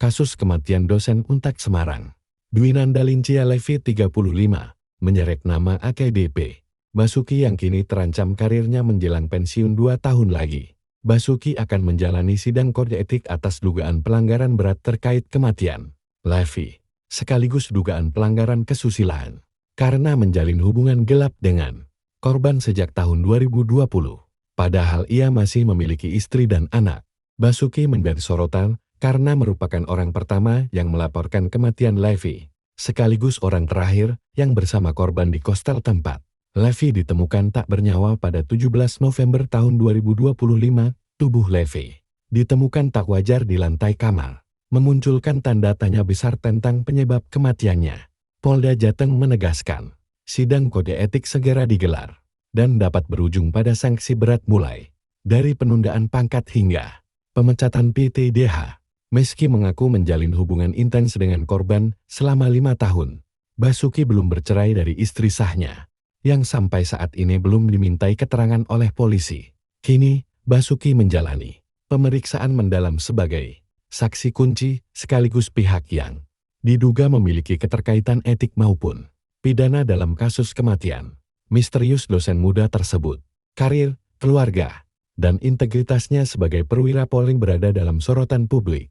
Kasus kematian dosen Untak Semarang. Dwinanda Lincia Levi 35, menyeret nama AKBP. Basuki yang kini terancam karirnya menjelang pensiun 2 tahun lagi. Basuki akan menjalani sidang kode etik atas dugaan pelanggaran berat terkait kematian Levi, sekaligus dugaan pelanggaran kesusilaan, karena menjalin hubungan gelap dengan korban sejak tahun 2020. Padahal ia masih memiliki istri dan anak. Basuki menjadi sorotan karena merupakan orang pertama yang melaporkan kematian Levi, sekaligus orang terakhir yang bersama korban di kostel tempat. Levi ditemukan tak bernyawa pada 17 November tahun 2025. Tubuh Levi ditemukan tak wajar di lantai kamar, memunculkan tanda tanya besar tentang penyebab kematiannya. Polda Jateng menegaskan, sidang kode etik segera digelar dan dapat berujung pada sanksi berat mulai dari penundaan pangkat hingga pemecatan PTDH. Meski mengaku menjalin hubungan intens dengan korban selama 5 tahun, Basuki belum bercerai dari istri sahnya, yang sampai saat ini belum dimintai keterangan oleh polisi. Kini, Basuki menjalani pemeriksaan mendalam sebagai saksi kunci sekaligus pihak yang diduga memiliki keterkaitan etik maupun pidana dalam kasus kematian misterius dosen muda tersebut. Karir, keluarga, dan integritasnya sebagai perwira Polri berada dalam sorotan publik.